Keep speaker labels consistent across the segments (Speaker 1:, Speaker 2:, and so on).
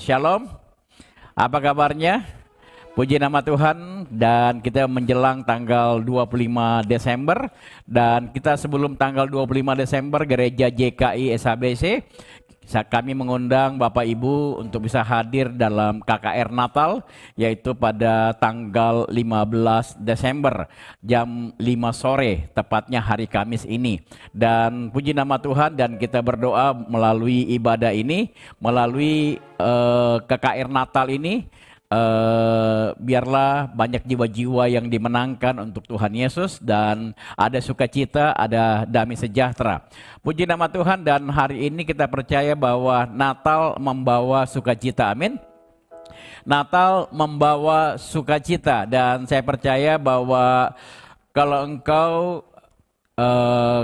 Speaker 1: Shalom, apa kabarnya? Puji nama Tuhan, dan kita menjelang tanggal 25 Desember, dan kita sebelum tanggal 25 Desember Gereja JKI SHBC, kami mengundang Bapak Ibu untuk bisa hadir dalam KKR Natal, yaitu pada tanggal 15 Desember jam 5 sore, tepatnya hari Kamis ini. Dan puji nama Tuhan, dan kita berdoa melalui ibadah ini, melalui KKR Natal ini, biarlah banyak jiwa-jiwa yang dimenangkan untuk Tuhan Yesus, dan ada sukacita, ada damai sejahtera. Puji nama Tuhan, dan hari ini kita percaya bahwa Natal membawa sukacita. Amin. Natal membawa sukacita, dan saya percaya bahwa kalau engkau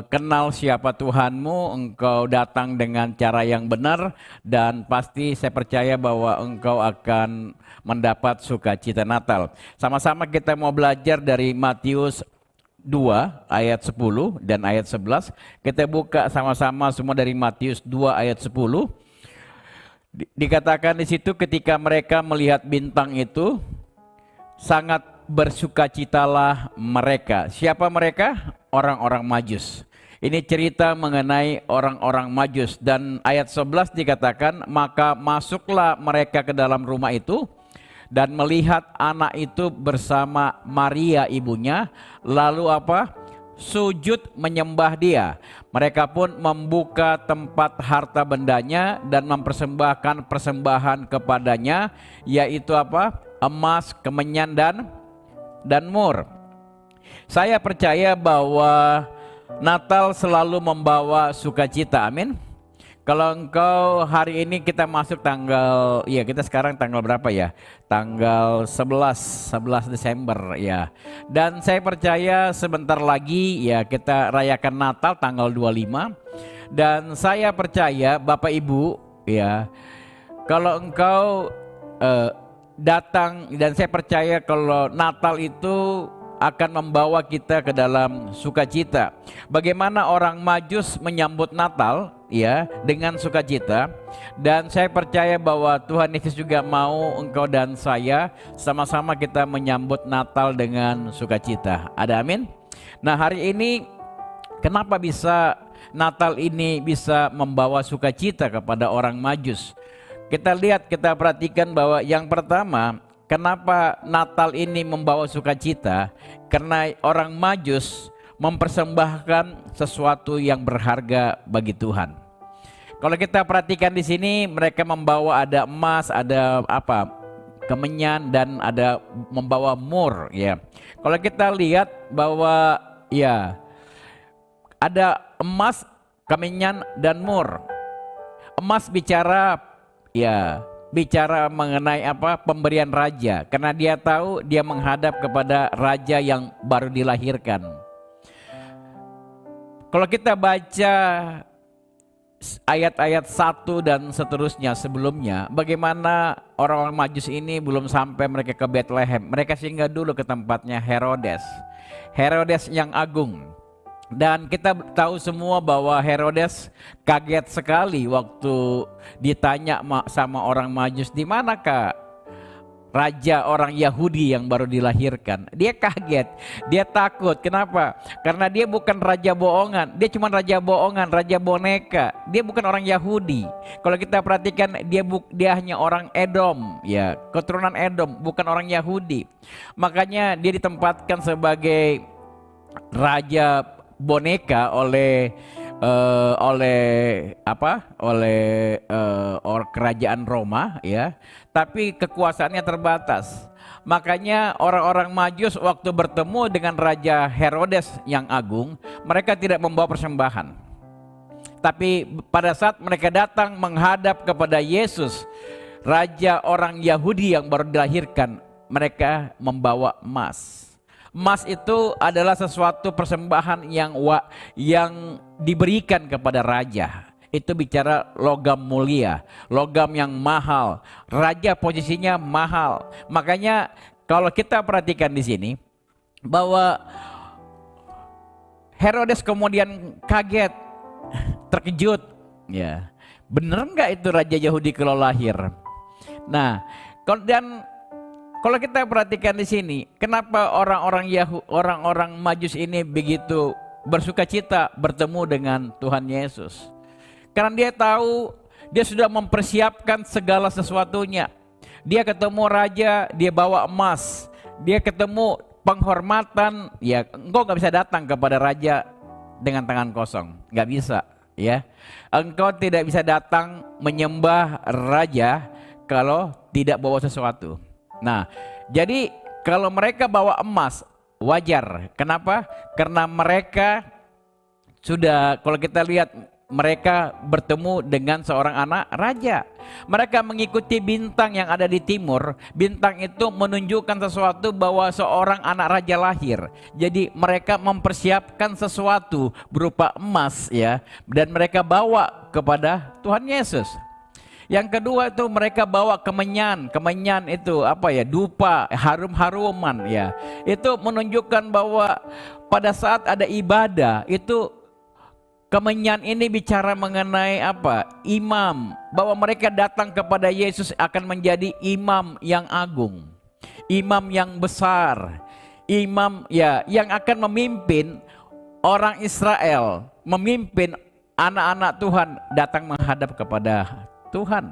Speaker 1: kenal siapa Tuhanmu, engkau datang dengan cara yang benar, dan pasti saya percaya bahwa engkau akan mendapat sukacita Natal. Sama-sama kita mau belajar dari Matius 2 ayat 10 dan ayat 11. Kita buka sama-sama semua dari Matius 2 ayat 10. Dikatakan di situ, ketika mereka melihat bintang itu, sangat bersukacitalah mereka. Siapa mereka? Orang-orang Majus. Ini cerita mengenai orang-orang Majus, dan ayat 11 dikatakan, maka masuklah mereka ke dalam rumah itu dan melihat anak itu bersama Maria ibunya, lalu apa? Sujud menyembah dia. Mereka pun membuka tempat harta bendanya dan mempersembahkan persembahan kepadanya, yaitu apa? Emas, kemenyan, dan mur. Saya percaya bahwa Natal selalu membawa sukacita. Amin. Kalau engkau hari ini, kita masuk tanggal, ya kita sekarang tanggal berapa ya? Tanggal 11 Desember ya. Dan saya percaya sebentar lagi ya kita rayakan Natal tanggal 25. Dan saya percaya Bapak Ibu ya, kalau engkau datang, dan saya percaya kalau Natal itu akan membawa kita ke dalam sukacita. Bagaimana orang Majus menyambut Natal ya, dengan sukacita, dan saya percaya bahwa Tuhan Yesus juga mau engkau dan saya sama-sama kita menyambut Natal dengan sukacita. Ada amin. Nah, hari ini kenapa bisa Natal ini bisa membawa sukacita kepada orang Majus? Kita lihat, kita perhatikan bahwa yang pertama, kenapa Natal ini membawa sukacita? Karena orang Majus mempersembahkan sesuatu yang berharga bagi Tuhan. Kalau kita perhatikan di sini, mereka membawa ada emas, ada apa? Kemenyan, dan ada membawa mur ya. Kalau kita lihat bahwa ya ada emas, kemenyan, dan mur. Emas bicara ya, bicara mengenai apa? Pemberian raja, karena dia tahu dia menghadap kepada raja yang baru dilahirkan. Kalau kita baca ayat-ayat 1 dan seterusnya sebelumnya, bagaimana orang-orang Majus ini belum sampai mereka ke Bethlehem, mereka singgah dulu ke tempatnya Herodes, Herodes yang agung. Dan kita tahu semua bahwa Herodes kaget sekali waktu ditanya sama orang Majus, di manakah raja orang Yahudi yang baru dilahirkan. Dia kaget, dia takut. Kenapa? Karena dia bukan raja bohongan, dia cuma raja bohongan, raja boneka. Dia bukan orang Yahudi. Kalau kita perhatikan, dia hanya orang Edom, ya, keturunan Edom, bukan orang Yahudi. Makanya dia ditempatkan sebagai raja boneka oleh kerajaan Roma ya, tapi kekuasaannya terbatas. Makanya orang-orang Majus waktu bertemu dengan Raja Herodes yang agung, mereka tidak membawa persembahan. Tapi pada saat mereka datang menghadap kepada Yesus, raja orang Yahudi yang baru dilahirkan, mereka membawa emas. Emas itu adalah sesuatu persembahan yang diberikan kepada raja. Itu bicara logam mulia, logam yang mahal. Raja posisinya mahal. Makanya kalau kita perhatikan di sini bahwa Herodes kemudian kaget, terkejut. Ya, bener nggak itu raja Yahudi kalau lahir? Nah, dan kalau kita perhatikan di sini, kenapa orang-orang Majus ini begitu bersukacita bertemu dengan Tuhan Yesus? Karena dia tahu dia sudah mempersiapkan segala sesuatunya. Dia ketemu raja, dia bawa emas. Dia ketemu penghormatan, ya engkau gak bisa datang kepada raja dengan tangan kosong, gak bisa, ya. Engkau tidak bisa datang menyembah raja kalau tidak bawa sesuatu. Nah, jadi kalau mereka bawa emas, wajar. Kenapa? Karena mereka sudah, kalau kita lihat, mereka bertemu dengan seorang anak raja. Mereka mengikuti bintang yang ada di timur. Bintang itu menunjukkan sesuatu bahwa seorang anak raja lahir. Jadi mereka mempersiapkan sesuatu berupa emas, ya, dan mereka bawa kepada Tuhan Yesus. Yang kedua itu mereka bawa kemenyan. Kemenyan itu apa ya? Dupa, harum-haruman, ya. Itu menunjukkan bahwa pada saat ada ibadah itu kemenyan ini bicara mengenai apa? Imam, bahwa mereka datang kepada Yesus akan menjadi imam yang agung, imam yang besar, imam, ya, yang akan memimpin orang Israel, memimpin anak-anak Tuhan datang menghadap kepada Tuhan.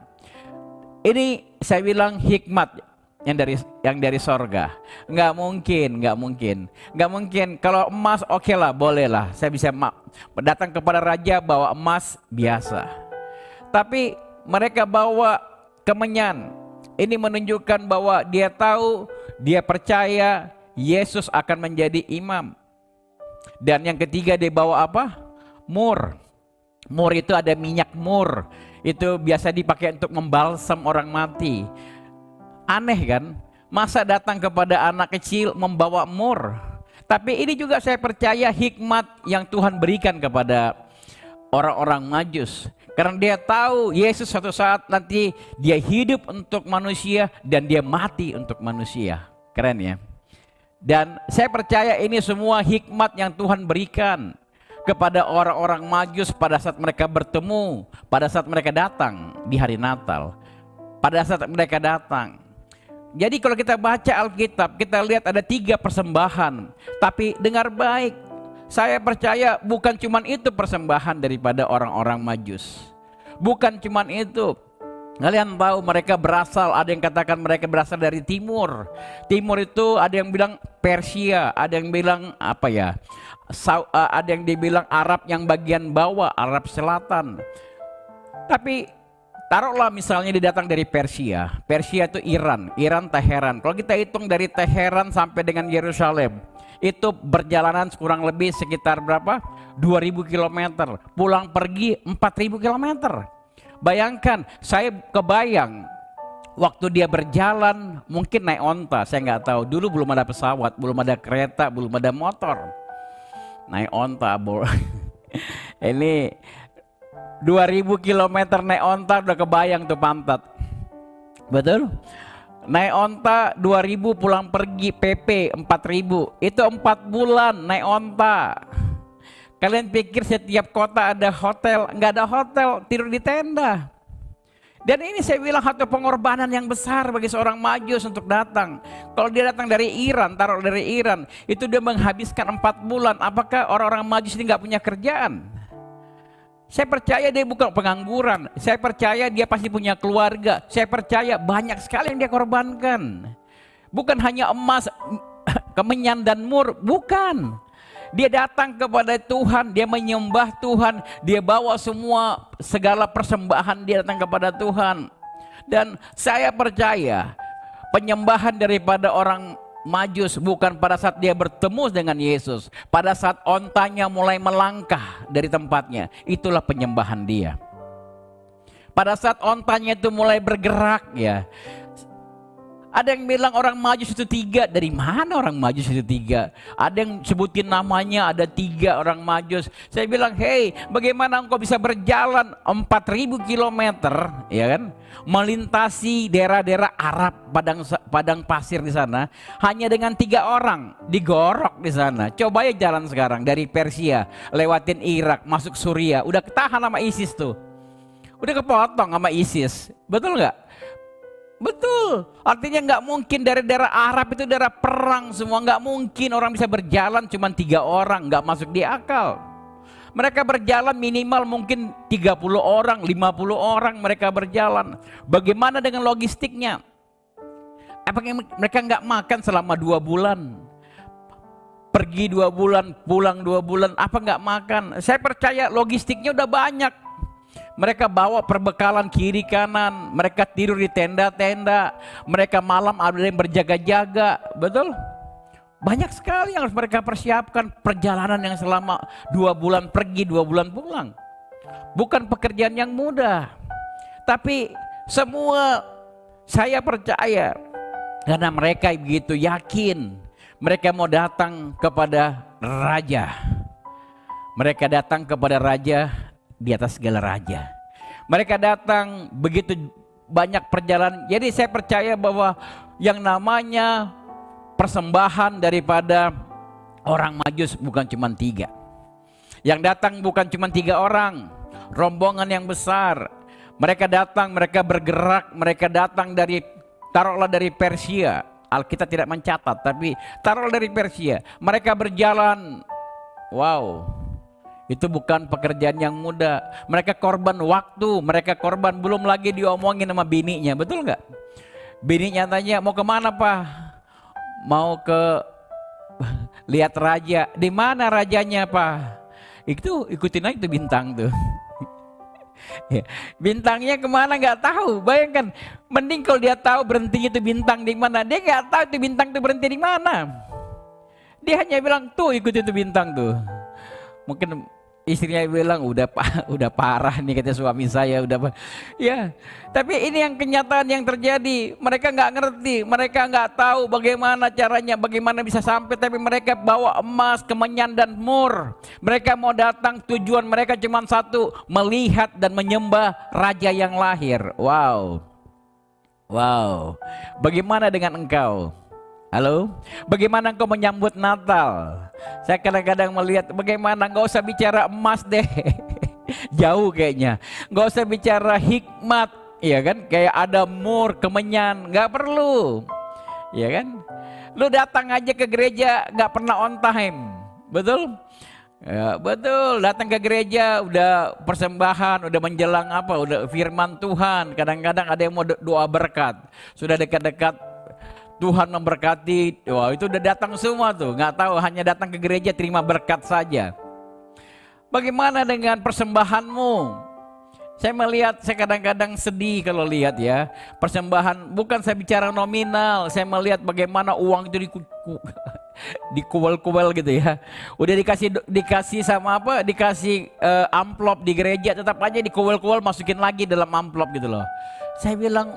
Speaker 1: Ini saya bilang hikmat yang dari sorga. Nggak mungkin. Kalau emas oke lah, boleh lah. Saya bisa datang kepada raja bawa emas biasa. Tapi mereka bawa kemenyan. Ini menunjukkan bahwa dia tahu, dia percaya Yesus akan menjadi imam. Dan yang ketiga dia bawa apa? Mur. Mur itu ada minyak mur. Itu biasa dipakai untuk membalsam orang mati. Aneh kan? Masa datang kepada anak kecil membawa mur? Tapi ini juga saya percaya hikmat yang Tuhan berikan kepada orang-orang Majus. Karena dia tahu Yesus suatu saat nanti dia hidup untuk manusia dan dia mati untuk manusia. Keren ya? Dan saya percaya ini semua hikmat yang Tuhan berikan kepada orang-orang Majus pada saat mereka bertemu, pada saat mereka datang di hari Natal, pada saat mereka datang. Jadi kalau kita baca Alkitab, kita lihat ada 3 persembahan. Tapi dengar baik, saya percaya bukan cuma itu persembahan daripada orang-orang Majus. Bukan cuma itu. Kalian tahu mereka berasal, ada yang katakan mereka berasal dari timur. Timur itu ada yang bilang Persia, ada yang bilang apa ya? Ada yang dibilang Arab yang bagian bawah, Arab Selatan. Tapi taruhlah misalnya dia datang dari Persia. Persia itu Iran Teheran. Kalau kita hitung dari Teheran sampai dengan Yerusalem, itu perjalanan kurang lebih sekitar berapa? 2000 km. Pulang pergi 4000 km. Bayangkan, saya kebayang waktu dia berjalan mungkin naik onta, saya nggak tahu. Dulu belum ada pesawat, belum ada kereta, belum ada motor. Naik onta, ini 2000 km naik onta udah kebayang tuh pantat. Betul? Naik onta 2000 pulang pergi PP 4000. Itu 4 bulan naik onta. Kalian pikir setiap kota ada hotel? Nggak ada hotel, tidur di tenda. Dan ini saya bilang satu pengorbanan yang besar bagi seorang Majus untuk datang. Kalau dia datang dari Iran, taruh dari Iran, itu dia menghabiskan 4 bulan. Apakah orang-orang Majus ini nggak punya kerjaan? Saya percaya dia bukan pengangguran. Saya percaya dia pasti punya keluarga. Saya percaya banyak sekali yang dia korbankan. Bukan hanya emas, kemenyan dan mur, bukan. Dia datang kepada Tuhan, dia menyembah Tuhan, dia bawa segala persembahan, dia datang kepada Tuhan. Dan saya percaya penyembahan daripada orang Majus bukan pada saat dia bertemu dengan Yesus, pada saat ontanya mulai melangkah dari tempatnya, itulah penyembahan dia. Pada saat ontanya itu mulai bergerak, ya. Ada yang bilang orang Majus itu 3. Dari mana orang Majus itu 3? Ada yang sebutin namanya, ada 3 orang Majus. Saya bilang, hei, bagaimana engkau bisa berjalan 4000 km, ya kan? Melintasi daerah-daerah Arab, padang pasir di sana, hanya dengan 3 orang digorok di sana. Coba ya jalan sekarang dari Persia, lewatin Irak, masuk Suriah, udah ketahan sama ISIS tuh. Udah kepotong sama ISIS, betul nggak? Betul, artinya nggak mungkin dari daerah Arab itu daerah perang semua, nggak mungkin orang bisa berjalan cuma 3 orang, nggak masuk di akal. Mereka berjalan minimal mungkin 30 orang, 50 orang mereka berjalan. Bagaimana dengan logistiknya? Apakah mereka nggak makan selama 2 bulan? Pergi 2 bulan, pulang 2 bulan, apa nggak makan? Saya percaya logistiknya udah banyak. Mereka bawa perbekalan kiri kanan, mereka tidur di tenda-tenda, mereka malam ada yang berjaga-jaga, betul? Banyak sekali yang harus mereka persiapkan, perjalanan yang selama 2 bulan pergi, 2 bulan pulang. Bukan pekerjaan yang mudah, tapi semua saya percaya karena mereka begitu yakin, mereka mau datang kepada Raja. Mereka datang kepada Raja di atas segala raja. Mereka datang begitu banyak perjalanan. Jadi saya percaya bahwa yang namanya persembahan daripada orang Majus bukan cuma 3. Yang datang bukan cuma 3 orang, rombongan yang besar. Mereka datang, mereka bergerak, mereka datang dari, taruhlah dari Persia. Alkitab tidak mencatat, tapi taruhlah dari Persia. Mereka berjalan, wow. Itu bukan pekerjaan yang mudah. Mereka korban waktu, mereka korban, belum lagi diomongin sama bininya, betul nggak? Bininya tanya, mau kemana Pak? Mau ke lihat raja. Di mana rajanya Pak? Itu ikutin aja tuh bintang tuh. Ya, bintangnya kemana nggak tahu. Bayangkan, mending kalau dia tahu berhentinya itu bintang di mana. Dia nggak tahu itu bintang itu berhenti di mana. Dia hanya bilang tuh ikuti itu bintang tuh. Mungkin istrinya bilang udah parah nih kata suami saya ya. Tapi ini yang kenyataan yang terjadi. Mereka nggak ngerti, mereka nggak tahu bagaimana caranya, bagaimana bisa sampai. Tapi mereka bawa emas, kemenyan dan mur. Mereka mau datang, tujuan mereka cuma satu, melihat dan menyembah raja yang lahir. Wow, wow. Bagaimana dengan engkau? Halo, bagaimana engkau menyambut Natal? Saya kadang-kadang melihat bagaimana, nggak usah bicara emas deh, jauh kayaknya. Nggak usah bicara hikmat, ya kan? Kayak ada mur, kemenyan, nggak perlu, ya kan? Lu datang aja ke gereja, nggak pernah on time, betul? Ya, betul, datang ke gereja udah persembahan, udah menjelang apa, udah firman Tuhan. Kadang-kadang ada yang mau doa berkat, sudah dekat-dekat Tuhan memberkati, wah itu udah datang semua tuh, nggak tahu, hanya datang ke gereja terima berkat saja. Bagaimana dengan persembahanmu? Saya melihat, saya kadang-kadang sedih kalau lihat ya, persembahan, bukan saya bicara nominal, saya melihat bagaimana uang itu dikuel-kuel gitu ya. Udah dikasih sama apa? Dikasih amplop di gereja, tetap aja dikuel-kuel masukin lagi dalam amplop gitu loh. Saya bilang,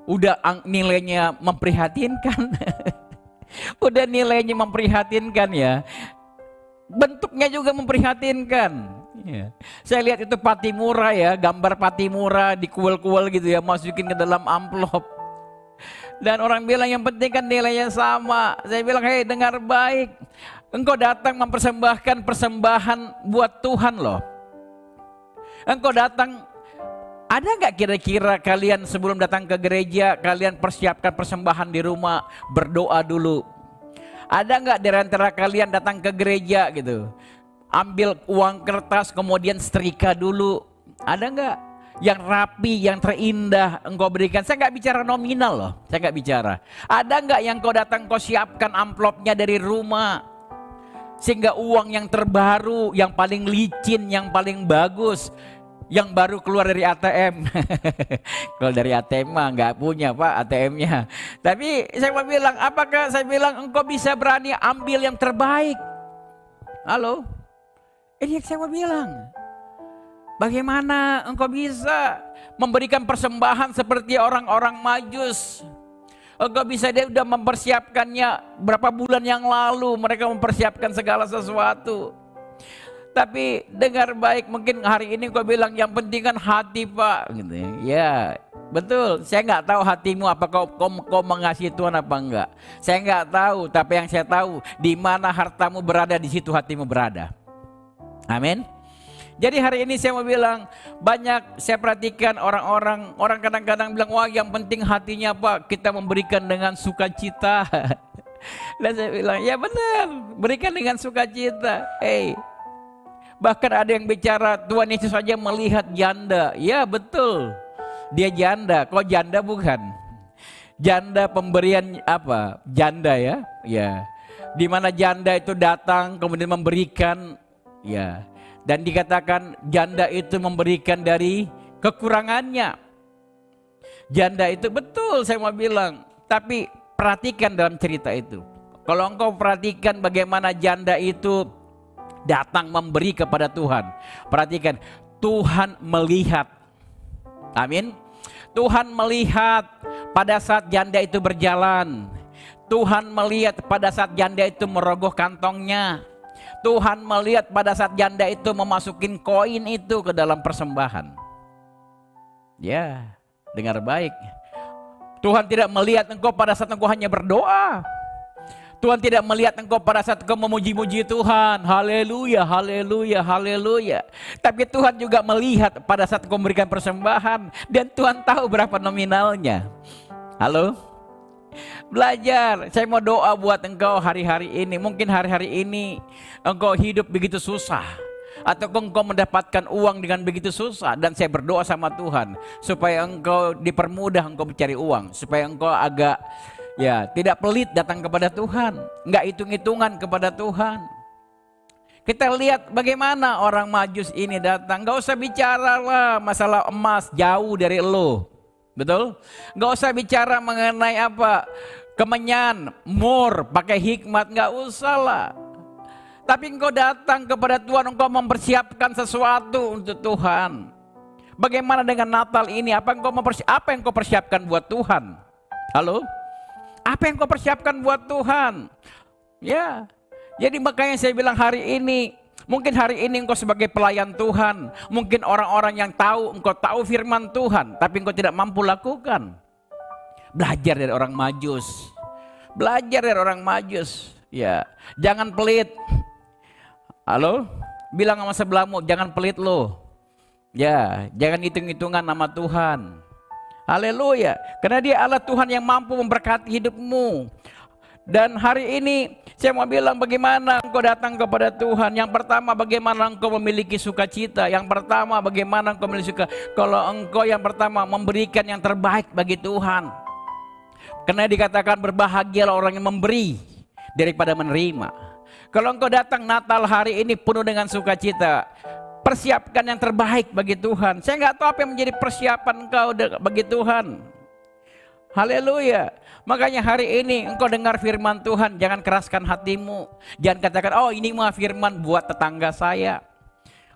Speaker 1: udah nilainya memprihatinkan. Udah nilainya memprihatinkan ya. Bentuknya juga memprihatinkan ya. Saya lihat itu Patimura ya, gambar Patimura dikuel-kuel gitu ya, masukin ke dalam amplop. Dan orang bilang yang penting kan nilainya sama. Saya bilang, hei dengar baik, engkau datang mempersembahkan persembahan buat Tuhan loh. Engkau datang. Ada nggak kira-kira kalian sebelum datang ke gereja, kalian persiapkan persembahan di rumah, berdoa dulu? Ada nggak dari antara kalian datang ke gereja gitu, ambil uang kertas kemudian setrika dulu? Ada nggak? Yang rapi, yang terindah engkau berikan. Saya nggak bicara nominal loh, saya nggak bicara. Ada nggak yang kau datang kau siapkan amplopnya dari rumah? Sehingga uang yang terbaru, yang paling licin, yang paling bagus, yang baru keluar dari ATM. Kalau dari ATM mah nggak punya Pak ATM-nya. Tapi saya mau bilang, apakah saya bilang engkau bisa berani ambil yang terbaik? Halo? Ini yang saya mau bilang. Bagaimana engkau bisa memberikan persembahan seperti orang-orang Majus? Engkau bisa, dia udah mempersiapkannya berapa bulan yang lalu, mereka mempersiapkan segala sesuatu. Tapi dengar baik, mungkin hari ini kau bilang yang penting kan hati Pak, gitu ya. Ya betul, saya nggak tahu hatimu apa kau mengasihi Tuhan apa enggak. Saya nggak tahu, tapi yang saya tahu di mana hartamu berada di situ hatimu berada. Amin. Jadi hari ini saya mau bilang, banyak saya perhatikan orang kadang-kadang bilang, wah yang penting hatinya Pak, kita memberikan dengan sukacita. Dan saya bilang, ya benar, berikan dengan sukacita. Bahkan ada yang bicara, Tuhan Yesus saja melihat janda. Ya betul, dia janda. Kok janda bukan? Janda pemberian apa? Janda ya. Ya. Di mana janda itu datang kemudian memberikan, ya. Dan dikatakan janda itu memberikan dari kekurangannya. Janda itu betul saya mau bilang. Tapi perhatikan dalam cerita itu. Kalau engkau perhatikan bagaimana janda itu datang memberi kepada Tuhan. Perhatikan, Tuhan melihat. Amin. Tuhan melihat pada saat janda itu berjalan. Tuhan melihat pada saat janda itu merogoh kantongnya. Tuhan melihat pada saat janda itu memasukin koin itu ke dalam persembahan. Ya, dengar baik. Tuhan tidak melihat engkau pada saat engkau hanya berdoa. Tuhan tidak melihat engkau pada saat engkau memuji-muji Tuhan. Haleluya, haleluya, haleluya. Tapi Tuhan juga melihat pada saat engkau memberikan persembahan. Dan Tuhan tahu berapa nominalnya. Halo? Belajar, saya mau doa buat engkau hari-hari ini. Mungkin hari-hari ini engkau hidup begitu susah, atau engkau mendapatkan uang dengan begitu susah. Dan saya berdoa sama Tuhan supaya engkau dipermudah engkau mencari uang, supaya engkau agak tidak pelit datang kepada Tuhan, enggak hitung-hitungan kepada Tuhan. Kita lihat bagaimana orang Majus ini datang. Enggak usah bicara lah masalah emas, jauh dari lo. Betul? Enggak usah bicara mengenai apa kemenyan, mur, pakai hikmat, enggak usah lah. Tapi engkau datang kepada Tuhan, engkau mempersiapkan sesuatu untuk Tuhan. Bagaimana dengan Natal ini? Apa yang kau persiapkan buat Tuhan? Halo? Apa yang kau persiapkan buat Tuhan? Ya. Jadi makanya saya bilang hari ini, mungkin hari ini engkau sebagai pelayan Tuhan, mungkin orang-orang yang tahu, engkau tahu firman Tuhan, tapi engkau tidak mampu lakukan. Belajar dari orang Majus. Belajar dari orang Majus. Ya, jangan pelit. Halo? Bilang sama sebelahmu, jangan pelit lo. Ya, jangan hitung-hitungan nama Tuhan. Haleluya. Karena Dia Allah Tuhan yang mampu memberkati hidupmu. Dan hari ini saya mau bilang bagaimana engkau datang kepada Tuhan. Yang pertama, bagaimana engkau memiliki sukacita. Yang pertama, bagaimana engkau memiliki sukacita. Kalau engkau yang pertama memberikan yang terbaik bagi Tuhan. Karena dikatakan berbahagialah orang yang memberi daripada menerima. Kalau engkau datang Natal hari ini penuh dengan sukacita, persiapkan yang terbaik bagi Tuhan. Saya nggak tahu apa yang menjadi persiapan engkau bagi Tuhan. Haleluya. Makanya hari ini engkau dengar firman Tuhan, jangan keraskan hatimu. Jangan katakan, oh ini mah firman buat tetangga saya.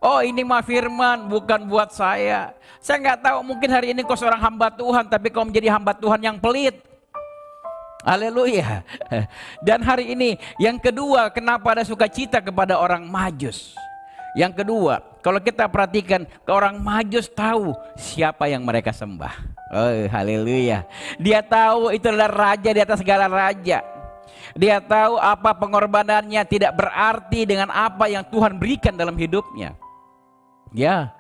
Speaker 1: Oh ini mah firman bukan buat saya. Saya nggak tahu, mungkin hari ini kau seorang hamba Tuhan, tapi kau menjadi hamba Tuhan yang pelit. Haleluya. Dan hari ini yang kedua, kenapa ada sukacita kepada orang Majus? Yang kedua, kalau kita perhatikan, orang Majus tahu siapa yang mereka sembah. Oh haleluya. Dia tahu itu adalah raja di atas segala raja. Dia tahu apa pengorbanannya tidak berarti dengan apa yang Tuhan berikan dalam hidupnya. Ya,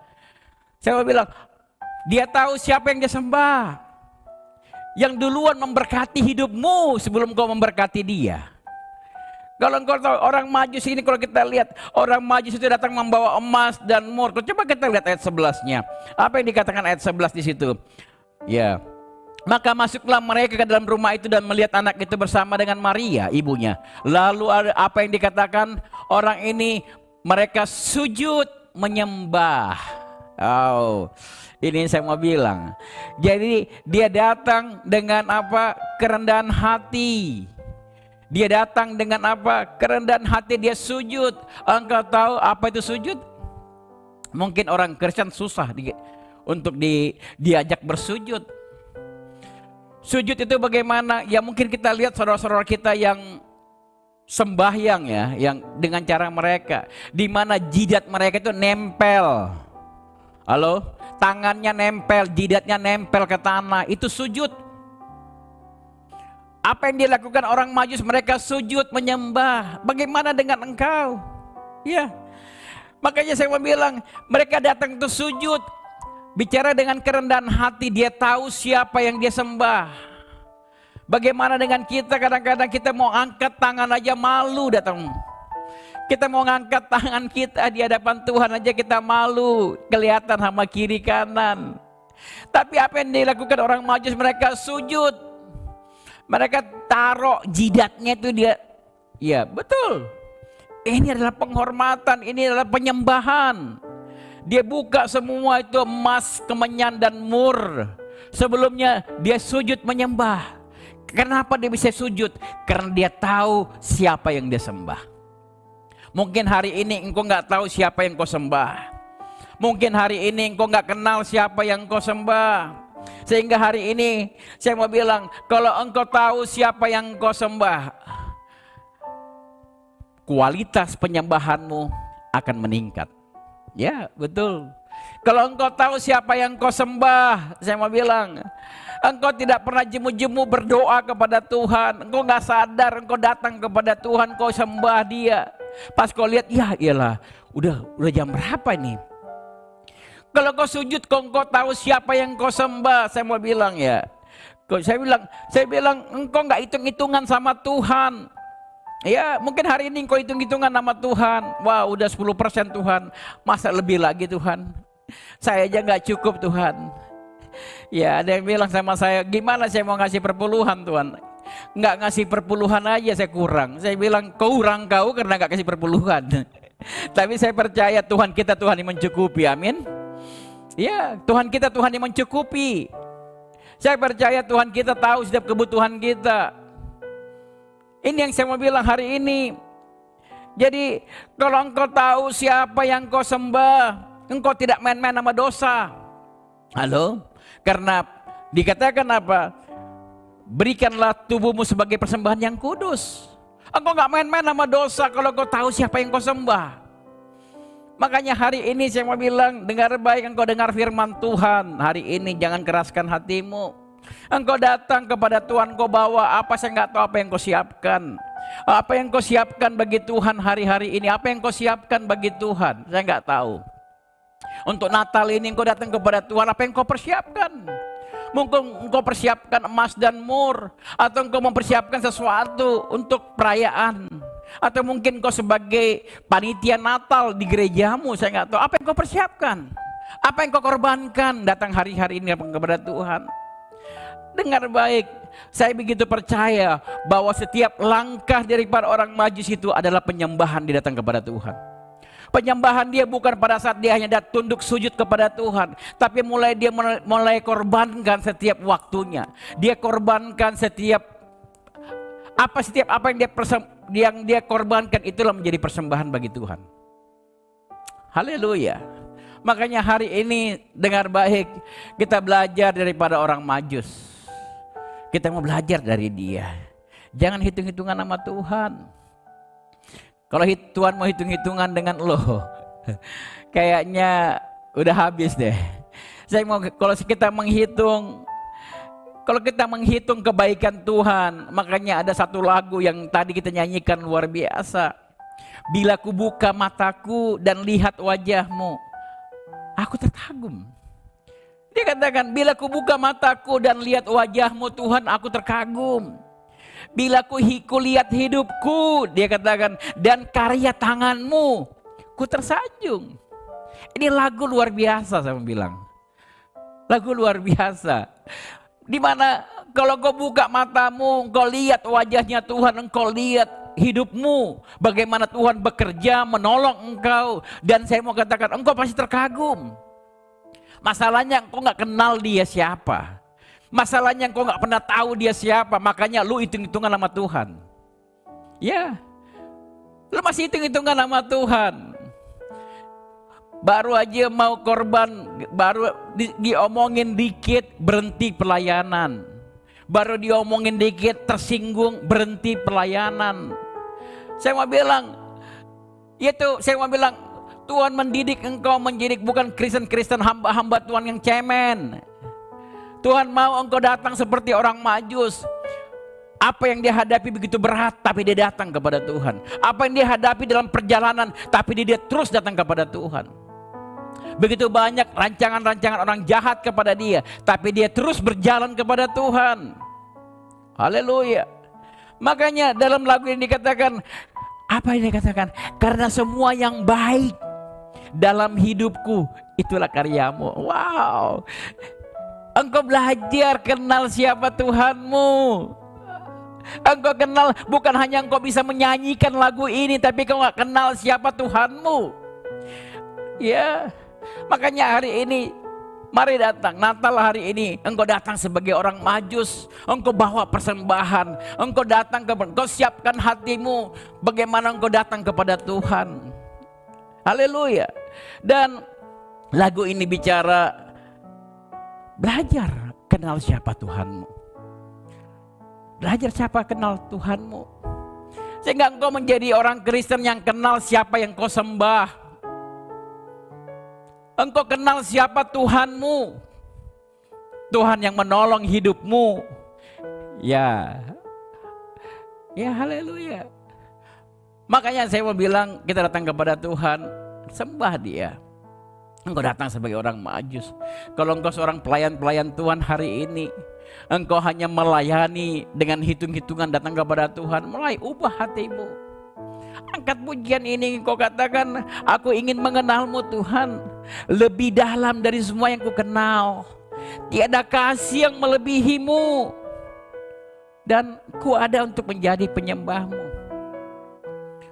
Speaker 1: saya mau bilang, dia tahu siapa yang dia sembah. Yang duluan memberkati hidupmu sebelum kau memberkati dia. Kalau engkau tahu orang Majus ini, kalau kita lihat orang Majus itu datang membawa emas dan mur. Coba kita lihat ayat 11-nya. Apa yang dikatakan ayat 11 di situ? Ya. Maka masuklah mereka ke dalam rumah itu dan melihat anak itu bersama dengan Maria, ibunya. Lalu apa yang dikatakan? Orang ini mereka sujud menyembah. Oh, ini saya mau bilang. Jadi dia datang dengan apa? Kerendahan hati. Dia datang dengan apa? Kerendahan hati, dia sujud. Engkau tahu apa itu sujud? Mungkin orang Kristen susah untuk diajak bersujud. Sujud itu bagaimana? Ya mungkin kita lihat saudara-saudara kita yang sembahyang ya, yang dengan cara mereka, di mana jidat mereka itu nempel. Halo? Tangannya nempel, jidatnya nempel ke tanah, itu sujud. Apa yang dilakukan orang Majus? Mereka sujud menyembah. Bagaimana dengan engkau? Ya. Makanya saya mau bilang, mereka datang ke sujud, bicara dengan kerendahan hati, dia tahu siapa yang dia sembah. Bagaimana dengan kita, kadang-kadang kita mau angkat tangan aja malu datang. Kita mau ngangkat tangan kita di hadapan Tuhan aja kita malu, kelihatan sama kiri kanan. Tapi apa yang dilakukan orang Majus, mereka sujud. Mereka taruh jidatnya itu dia. Ya betul. Ini adalah penghormatan, ini adalah penyembahan. Dia buka semua itu emas, kemenyan dan mur. Sebelumnya dia sujud menyembah. Kenapa dia bisa sujud? Karena dia tahu siapa yang dia sembah. Mungkin hari ini engkau nggak tahu siapa yang kau sembah. Mungkin hari ini engkau nggak kenal siapa yang kau sembah. Sehingga hari ini saya mau bilang, kalau engkau tahu siapa yang kau sembah, kualitas penyembahanmu akan meningkat. Ya betul. Kalau engkau tahu siapa yang kau sembah, saya mau bilang, engkau tidak pernah jemu-jemu berdoa kepada Tuhan. Engkau gak sadar, engkau datang kepada Tuhan, kau sembah dia. Pas kau lihat, ya iyalah, udah jam berapa ini? Kalau kau sujud, kau tahu siapa yang kau sembah. Saya mau bilang ya, saya bilang engkau gak hitung-hitungan sama Tuhan. Ya mungkin hari ini engkau hitung-hitungan sama Tuhan. Wah udah 10% Tuhan, masa lebih lagi Tuhan? Saya aja gak cukup Tuhan. Ya ada yang bilang sama saya, gimana saya mau ngasih perpuluhan Tuhan? Nggak ngasih perpuluhan aja saya kurang. Saya bilang kurang kau karena nggak kasih perpuluhan. Tapi saya percaya Tuhan kita Tuhan yang mencukupi, amin. Ya Tuhan kita Tuhan yang mencukupi. Saya percaya Tuhan kita tahu setiap kebutuhan kita. Ini yang saya mau bilang hari ini. Jadi kalau engkau tahu siapa yang kau sembah, engkau tidak main-main sama dosa. Halo? Karena dikatakan apa? Berikanlah tubuhmu sebagai persembahan yang kudus. Engkau gak main-main sama dosa kalau kau tahu siapa yang kau sembah. Makanya hari ini saya mau bilang, dengar baik, engkau dengar firman Tuhan. Hari ini jangan keraskan hatimu. Engkau datang kepada Tuhan, kau bawa apa, saya gak tahu apa yang kau siapkan. Apa yang kau siapkan bagi Tuhan hari-hari ini? Apa yang kau siapkan bagi Tuhan? Saya gak tahu. Untuk Natal ini engkau datang kepada Tuhan, apa yang kau persiapkan? Mungkin engkau persiapkan emas dan mur, atau engkau mempersiapkan sesuatu untuk perayaan, atau mungkin engkau sebagai panitia Natal di gerejamu, saya nggak tahu. Apa yang kau persiapkan? Apa yang kau korbankan datang hari-hari ini kepada Tuhan? Dengar baik, saya begitu percaya bahwa setiap langkah daripada orang Majus itu adalah penyembahan dia datang kepada Tuhan. Penyembahan dia bukan pada saat dia hanya tunduk sujud kepada Tuhan, tapi dia mulai korbankan setiap waktunya. Dia korbankan setiap apa yang dia korbankan, itulah menjadi persembahan bagi Tuhan. Haleluya. Makanya hari ini dengar baik, kita belajar daripada orang Majus. Kita mau belajar dari dia. Jangan hitung-hitungan sama Tuhan. Kalau Tuhan mau hitung-hitungan dengan lo, kayaknya udah habis deh. Kalau kita menghitung kebaikan Tuhan, makanya ada satu lagu yang tadi kita nyanyikan luar biasa. Bila ku buka mataku dan lihat wajahmu, aku terkagum. Dia katakan, bila ku buka mataku dan lihat wajahmu Tuhan, aku terkagum. Bila ku lihat hidupku, dia katakan, dan karya tanganmu, ku tersanjung. Ini lagu luar biasa, saya bilang. Lagu luar biasa. Dimana kalau kau buka matamu, engkau lihat wajahnya Tuhan, engkau lihat hidupmu, bagaimana Tuhan bekerja menolong engkau. Dan saya mau katakan, engkau pasti terkagum. Masalahnya engkau gak kenal dia siapa. Masalahnya engkau gak pernah tahu dia siapa, makanya lu hitung-hitungan sama Tuhan. Ya, lu masih hitung-hitungan sama Tuhan. Baru aja mau korban, baru diomongin dikit berhenti pelayanan. Baru diomongin dikit tersinggung berhenti pelayanan. Saya mau bilang, Tuhan mendidik engkau menjadi bukan Kristen-Kristen hamba-hamba Tuhan yang cemen. Tuhan mau engkau datang seperti orang Majus. Apa yang dia hadapi begitu berat, tapi dia datang kepada Tuhan. Apa yang dia hadapi dalam perjalanan, tapi dia terus datang kepada Tuhan. Begitu banyak rancangan-rancangan orang jahat kepada dia, tapi dia terus berjalan kepada Tuhan. Haleluya. Makanya dalam lagu ini dikatakan, apa yang dikatakan? Karena semua yang baik dalam hidupku, itulah karyamu. Wow. Engkau belajar kenal siapa Tuhanmu. Engkau kenal, bukan hanya engkau bisa menyanyikan lagu ini, tapi engkau gak kenal siapa Tuhanmu. Ya, makanya hari ini mari datang, Natal hari ini engkau datang sebagai orang Majus. Engkau bawa persembahan, engkau datang engkau siapkan hatimu bagaimana engkau datang kepada Tuhan. Haleluya. Dan lagu ini bicara belajar kenal siapa Tuhanmu. Belajar siapa kenal Tuhanmu. Sehingga engkau menjadi orang Kristen yang kenal siapa yang kau sembah. Engkau kenal siapa Tuhanmu. Tuhan yang menolong hidupmu. Ya. Ya, haleluya. Makanya saya mau bilang, kita datang kepada Tuhan, sembah Dia. Engkau datang sebagai orang Majus. Kalau engkau seorang pelayan-pelayan Tuhan hari ini, engkau hanya melayani dengan hitung-hitungan datang kepada Tuhan, mulai ubah hatimu. Angkat pujian ini, engkau katakan, aku ingin mengenalmu Tuhan, lebih dalam dari semua yang ku kenal. Tiada kasih yang melebihimu, dan ku ada untuk menjadi penyembahmu.